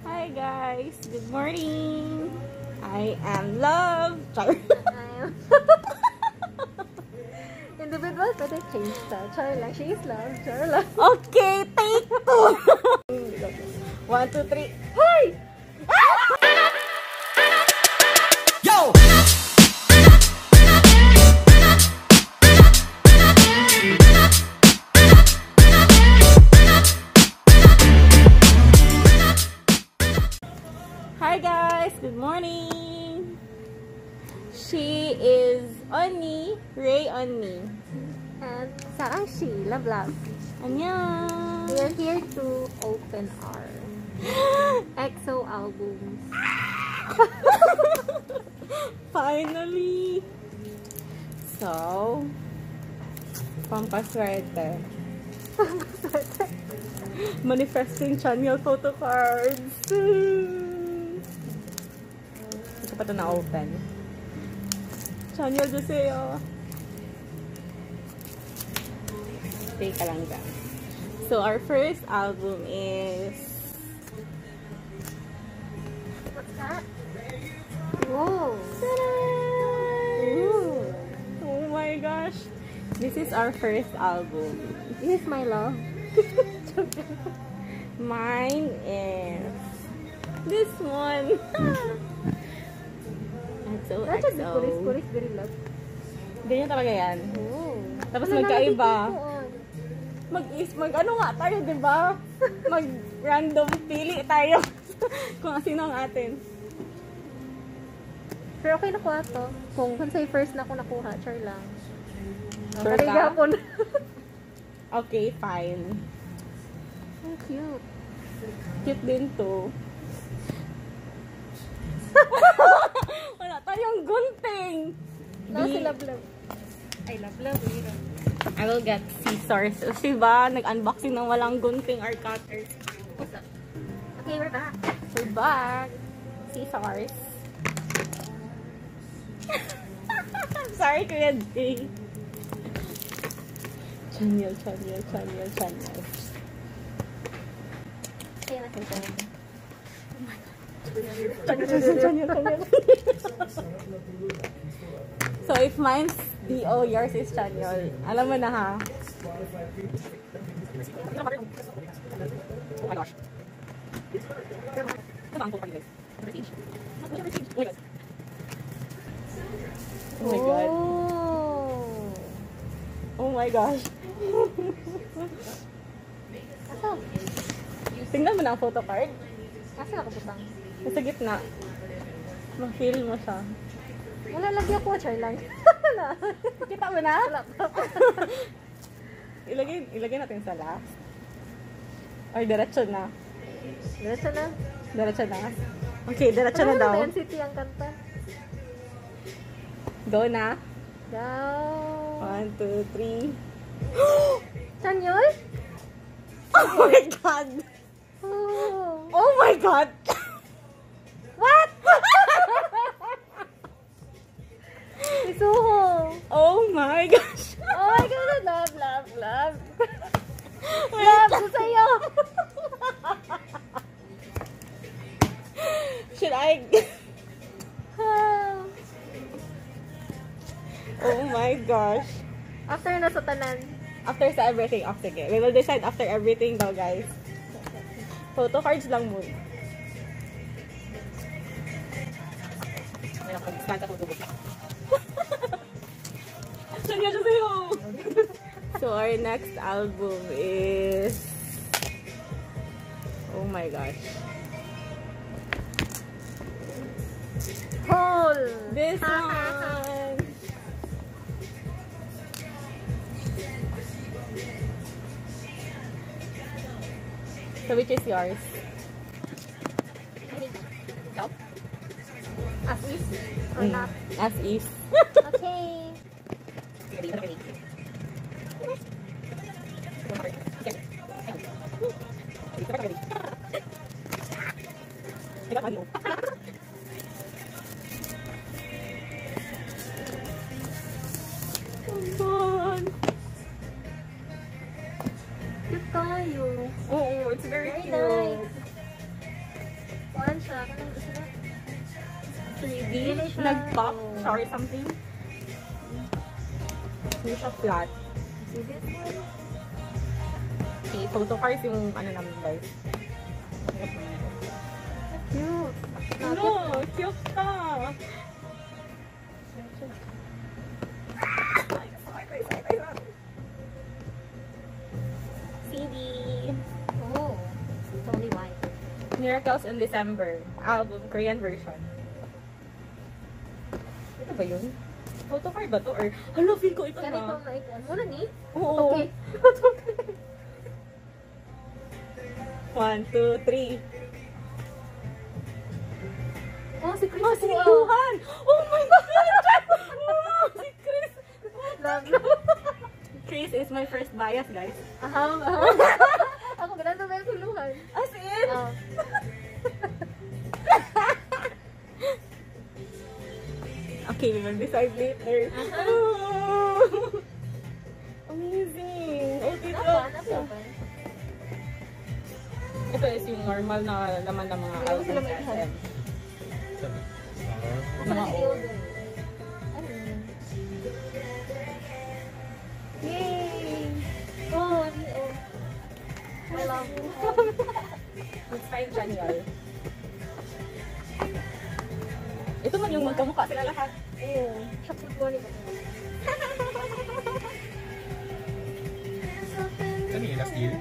Hi guys, good morning. I am Love. Individual, pwede change ta. Char lang. She is Love. Char lang. Okay, take two. 1, 2, 3. Hi! Yo! Hi guys, good morning. She is Oni, Ray Oni. And saan she? Love, love. Annyeong. We are here to open our EXO albums. Finally. So, pampaswerte. Manifesting channel photo cards. Hindi ko pa ito na-open. Channel Joseo. Stay ka lang dyan. So, our first album is... What's that? Whoa! Ooh. Oh my gosh. This is our first album. This is my love. Mine is this one. EXO, That's a EXO. kuris very love. Ganyan talaga yan. Oh. Tapos Wala magkaiba. nakikita ko, Mag-ano nga tayo, di ba? Mag-random pili tayo. Kung sino ang atin. Pero okay nakuha to. Kung say first na ako nakuha, char lang. Sure ka? Karigapon. Okay, fine. Ang cute. Cute din to. Wala tayong gunting. No, si Love Love. I love love. I will get scissors. Diba? Nag-unboxing ng walang gunting or cutter. What's up? Okay, we're back. We're back. Scissors. I'm sorry, Kuya D. Channel. Kaya natin ito. Channel. So, if mine's D.O., yours is Channel. Alam mo na, ha? Oh my gosh. Oh my god. Oh my gosh. Asa? Tingnan mo na ang photo card. Asa nakaputang? Nasa gitna. Ma-feel mo siya. Wala lagi ako, char lang. Kita mo na? Wala pa. Ilagay natin sa last. Or diretso na. Diretso na. Diretso na. Okay, diretso na daw. NCT ang kanta. Go na. Go. 1, 2, 3. Chanyol? Oh my god! Oh. Oh my god! What? Si Suho. Oh my gosh! Oh my God, love. Love ko sa'yo. Should I... Oh my gosh. After na sa tanan. After sa everything. Oh, sige. We will decide after everything daw, guys. Photo cards lang muna. So, our next album is... Oh my gosh. Hole. This one! So, which is yours? As is or not? As is. Okay. Come on! Cute tayo. Oh, it's very Very cute. nice. kuan siya. Kanang gusto na. 3D. Dili siya. Nag-pop. Sorry, something. Hindi siya flat. See this one? Okay, photo cards yung ano namin guys. Cute. No, cute ka. CD. Oh. It's only white. Miracles in December. Album, Korean version. Ito ba yun? Photo card ba to? Or, hala, feel ko ito Ganito na. na ikaw. Muna ni? Oo. Okay. 1, 2, 3. Oh, si Chris. Oh, si Luhan! Oh my God! Wow, si Chris! Love. Chris is my first bias, guys. Aham. Ako ganito ba yung kuluhan? As in? Oh. Okay, we will decide later. Oh, amazing! Oh, dito. Napan. Ito is yung normal na laman ng mga Hindi mo sila album may SM. Ano Mga si old. Ilden? Ano yun? Yay! Oh, ni oh. I love you. It's fine, Janiel. Ito man yung magkamukha sila lahat. Oo. Siya po ko ni Ano yung last year?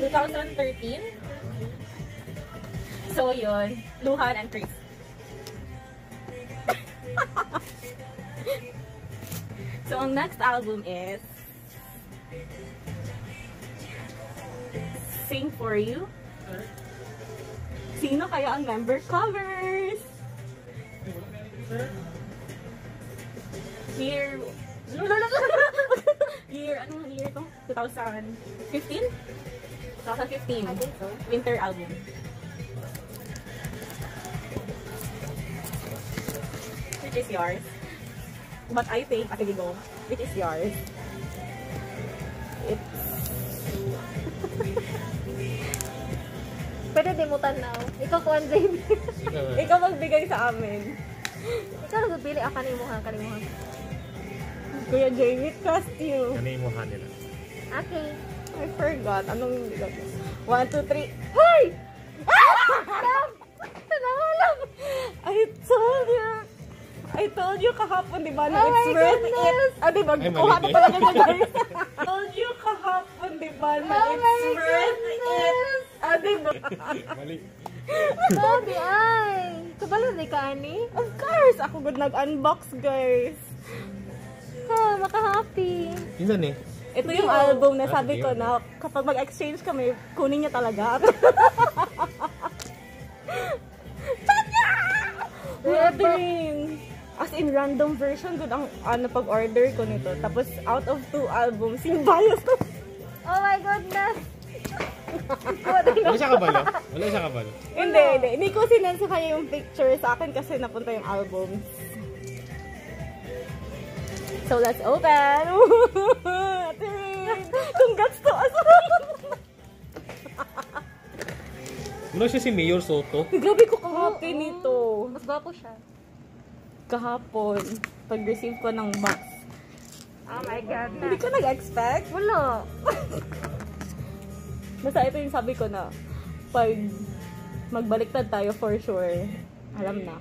2013. So yun, Luhan and Chris. So ang next album is Sing For You. Sino kaya ang member covers? Year... year, anong year to? 2015? 2015. I think so. Winter album. Which is yours? But I think, sige go. Which is yours? It's... Pwede di mo tanaw. Ikaw kuan, JB. Ikaw magbigay sa amin. Ikaw nagpili. Ako kanimuhan. Kuya Jamie, trust you. Ano yung mukha nila? Okay. I forgot. Anong... 1, 2, 3. Hoy! Tanawalang. I told you kahapon, di ba, na Oh it's my worth goodness! it. Ah, di ba? Ay, Kuha mali na pala niya guys. I told you kahapon, di ba, na Oh my it's worth it. Ah, di ba? Mali. Sabi ay. Kabalo di ka, ani? Of course! Ako good nag-unbox, guys. Ha, maka-happy. Minsan eh. Ito yung album na sabi ko na kapag mag-exchange kami, kunin niya talaga. Tanya! Wedding! As in, random version, good ang pag-order ko nito. Tapos, out of 2 albums, yung bias ko. Oh my goodness. Wala siya kabalo? Wala siya kabalo? Hindi. Hindi ko sinend sa kanya yung picture sa akin kasi napunta yung album. So, let's open! Congrats to us! Ano siya si Mayor Soto? Grabe ko ka-happy nito. Mas gwapo siya. Kahapon, pag-receive ko ng box. Oh my God. Hindi ko nag-expect. Wala. Basta ito yung sabi ko na pag magbaliktad tayo for sure, alam na.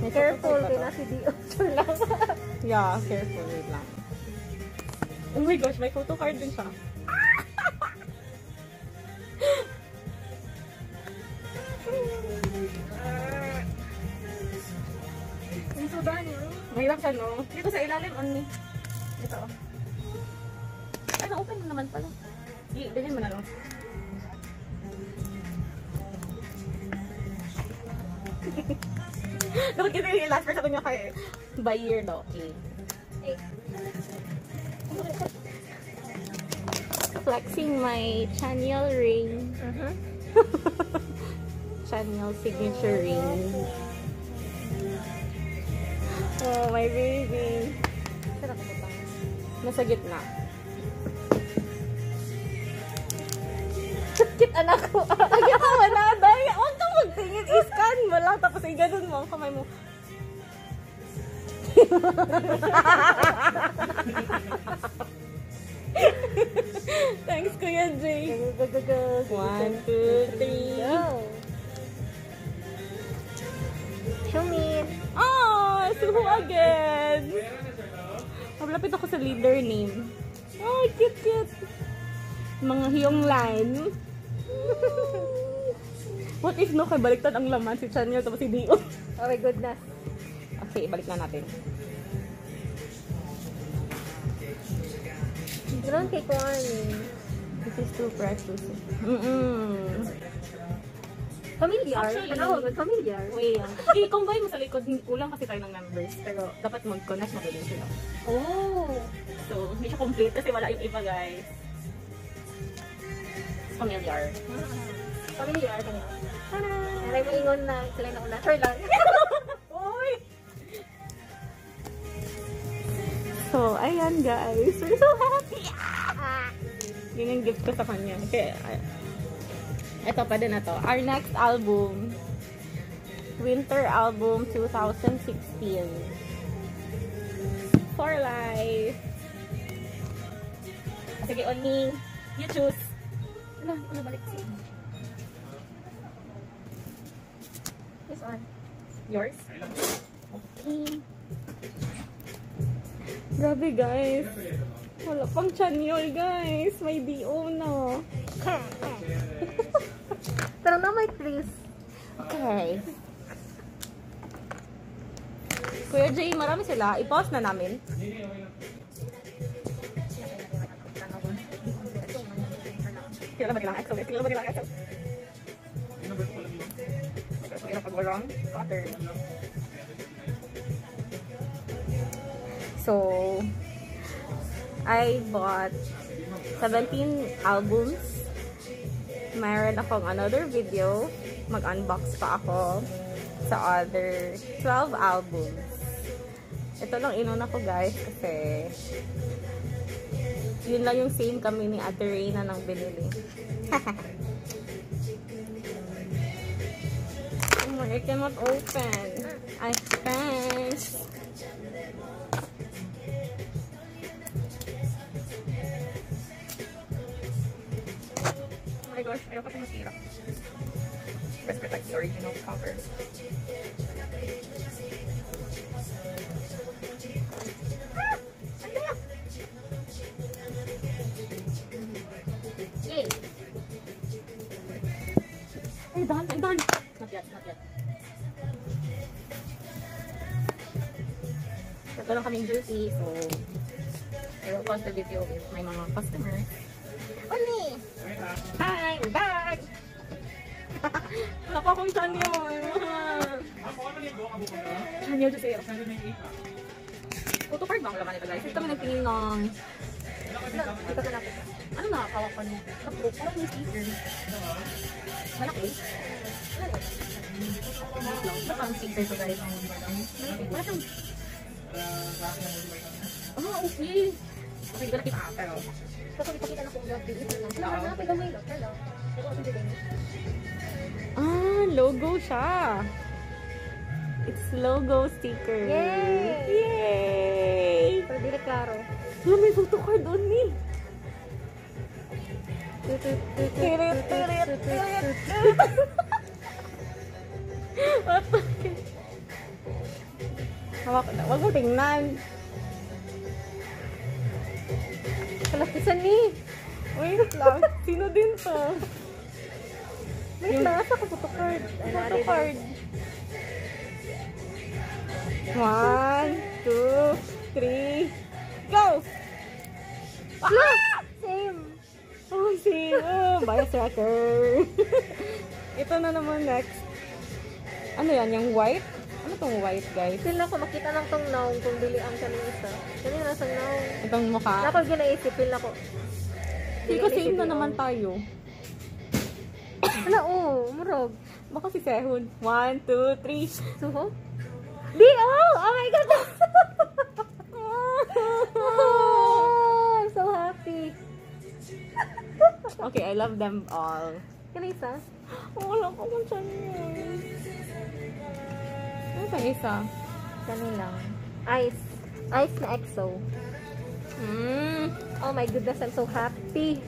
Careful, kaya na si Dio. Sure lang. Yeah, careful. Wait lang. Oh my gosh, may photo card din siya. Ang sudan yun. Mahirap siya, no? Dito sa ilalim, only. Ito. Ay, na-open mo naman pala. Bilhin mo na lang. Dapat kita yung last person niya kay by year daw. Okay. Flexing my Chanyeol ring. Chanel signature ring. Oh, my baby. Saan ako butang? Nasa gitna. Kit anak ko. Ay, ako na. Dahil, huwag kang magtingin. I-scan mo lang. Tapos i-ganon mo ang kamay mo. Thanks, Kuya Jay. 1, 2, 3. Go! Shumin! Oh, Suho again. Malapit ako sa leader name. Oh, cute. Mga hiyong line. What if no, kay baliktad ang laman si Chanel tapos si Dio. Oh my goodness. Okay, balik na natin. Ground cake warning. This is too precious. Familiar? Actually, Ano? Familiar? Wait. I-combine mo sa likod. Kulang kasi tayo ng numbers. Pero dapat mag-connect na din sila. Oh! So, hindi siya complete kasi wala yung iba, guys. Familiar. Familiar ka niya. Aray mo ingon na sila na una. Sure lang. Uy! So, ayan, guys. We're so happy! Yun yung gift ko sa kanya. Okay, ito pa din na to. Our next album. Winter album 2016. For life. Sige, Oni. You choose. Ano balik siya? This one. Yours? Okay. Grabe, guys. Wala pang Chanel, guys. May DO na. Pero na may Chris. Okay. Kuya Jay, marami sila. I-pause na namin. Kailan ba kailangan XO? Kailan ba kailangan XO? Kailan pag-warang? Cutter. So, I bought 17 albums. Mayroon akong another video. Mag-unbox pa ako sa other 12 albums. Ito lang inuna ko, guys, kasi yun lang yung same kami ni Ate Reyna nang binili. Oh my, I cannot open. I can't. Oh my gosh, ayaw kasi masira. Let's protect the original cover. Yay! I'm done. Not yet. Ito lang kaming jersey, so I will post the video with my mga customers. Oni! Hi! We're back! Wala pa akong Chanel. Chanel to sale. Photocard ba ang laman nito, guys? Ito kami nagtingin ng... Ito ka napit. Ano nakakawa ko niya? Notebook. Parang yung sticker. Malaki. Ba't ang sticker to, guys? Parang... Ah, okay. Okay, hindi ko nakita. Pero... Tapos ipakita na kung grabe. Napit ang may doctor lang. Ito kasi dito. Ah, logo siya. It's logo sticker. Yay! Yay! Pero di na klaro. Wala, may photocard on me. Hawak na. Huwag mo tingnan. Kalapisan ni. Wait lang. Sino din to? May nasa ka photocard. Photocard. 1, 2, 3, go! Same. Oh, same. Oh, bias tracker. Ito na naman next. Ano yan? Yung white? Ano tong white, guys? Feel na ko makita lang tong naong kung dili ang kanong isa. Kanina nasa naong. Itong mukha. Ako ginaisip. Feel na ko. Hindi ko same na naman tayo. Wala, oh, murag. Baka si Sehun. 1, 2, 3. Suho? D.O. Oh my God! Oh, I'm so happy. Okay, I love them all. Kanisa? Wala ko kung saan yun. Ano sa isa? Kanilang. Ice. Ice na EXO. Oh my goodness, I'm so happy.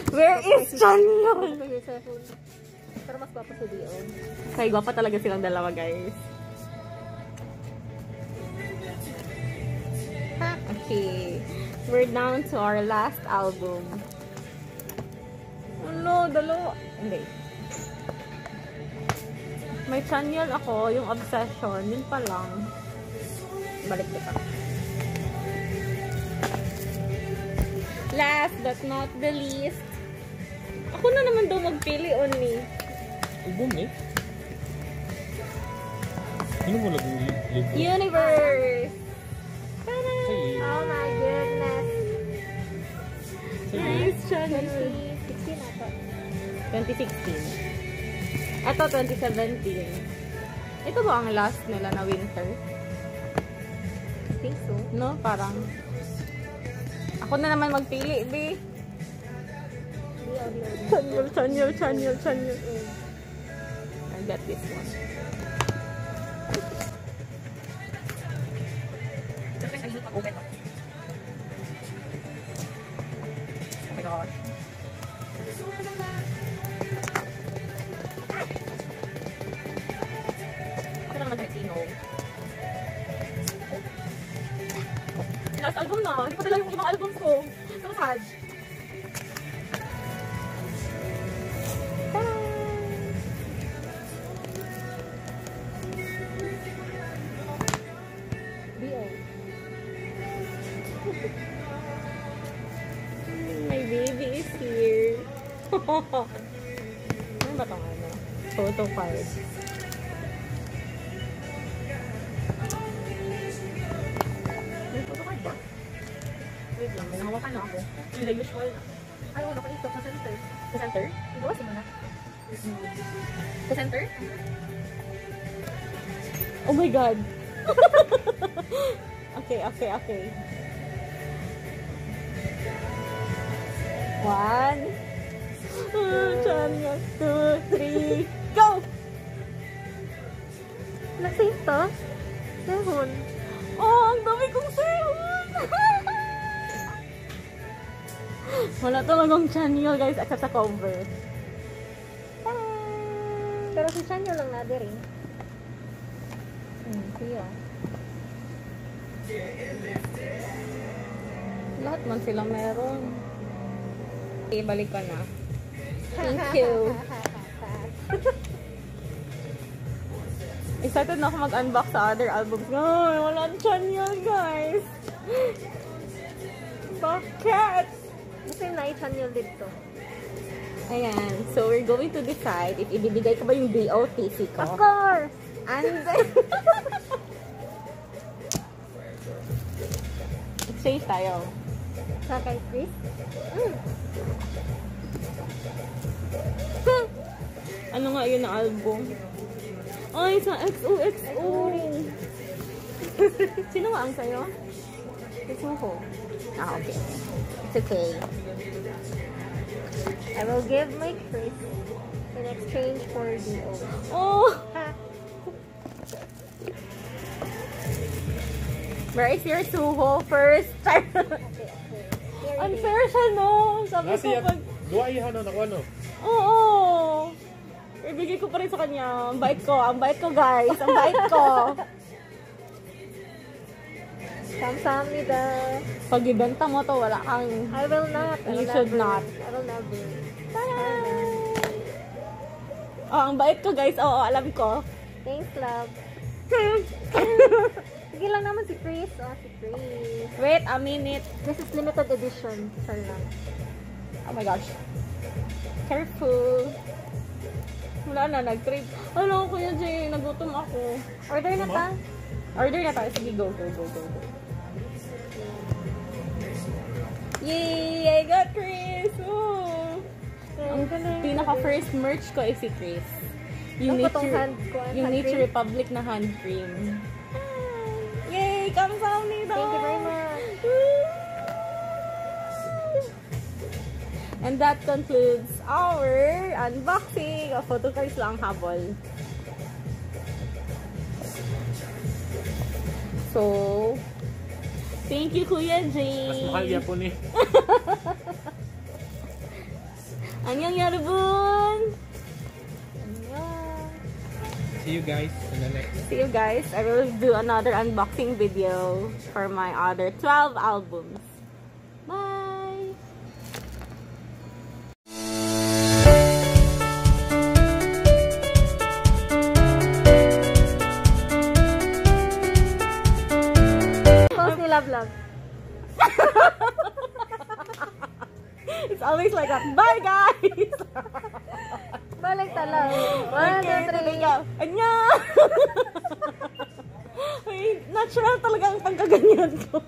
Where is Chanyeol? Pero mas guwapo si D.O. Kaya gwapa talaga silang dalawa, guys. Okay. We're down to our last album. Ano, dalawa. Hindi. May Chanyeol ako, yung Obsession. Yun pa lang. Balik kita. Last but not the least. Ako na naman daw magpili only. Album eh. Sino mo libro? Universe! Oh my goodness. Nice, Chanyeol. 2016 ata. 2016. Ito, 2017. Ito ba ang last nila na winter? I think so. No? Parang... Ako na naman magpili, be. D.O. Chanyeol. I got this one. Oh my gosh. Ako lang nag-Tino. Last album na. Hindi pa dala yung ibang album ko. So sad. D.O. My baby is here. Ano ba itong ano? Photo card. May photo card ba? Wait lang, may nahawakan na ako. Yung the usual na. Ay, wala ko ito sa center. Sa center? Ibawas mo na. Sa center? Oh my God! Okay. 1, 2, 3, go! Nag-save to? Sehun. Oh, ang dami kong Sehun! Wala talagang Chanyeol, guys, except sa cover. Pero si Chanyeol lang na rin. Siya. Lahat man sila meron. Okay, balik ka na. Thank you. Excited na ako mag-unbox sa other albums. Ay, wala ang Chanyeol, guys. Bakit? Gusto yung na-Chanyeol dito. Ayan. So, we're going to decide if ibibigay ko ba yung DOTC ko. Of course! And exchange tayo. Sa kay Chris? Ano nga yun na album? Ay, sa XOXO! Sino nga ang sayo? Si Suho. Ah, okay. It's okay. I will give my Chris in exchange for D.O. Oh! Ha! Where is your Suho first? Here it is. Unfair siya, no? Sabi ko pag... Dua iha na nakuha no? Oo! Ibigay ko pa rin sa kanya. Ang bait ko, guys. Ang bait ko. Kamsahamnida. Pag ibenta mo to, wala kang... I will not. You should not. I will never. Oh, ang bait ko, guys. Oo, alam ko. Thanks, love. Sige lang naman si Chris. Oh, si Chris. Wait a minute. This is limited edition. Sir lang. Oh my gosh. Careful. Wala na, nag-trade. Ano, Kuya Jay, nagutom ako. Order na ta. Order na tayo. Sige, go. Yay! I got Chris! Oh. Ang pinaka-first merch ko is si Chris. Uniture Republic na hand cream. Yay! Kamsahamnida! Thank you very much. And that concludes our unboxing of photo cards lang habol. So, thank you, Kuya Jay. Mas mahal niya po ni. Annyeong yarabun! See you guys in the next. See you guys. I will do another unboxing video for my other 12 albums. Bye! Post ni Love Love. It's always like that. Bye, guys! Balik talang. 1, Okay, 2, 3. tuloy ka. Annyeong! Natural talaga ang pagkaganyan ko.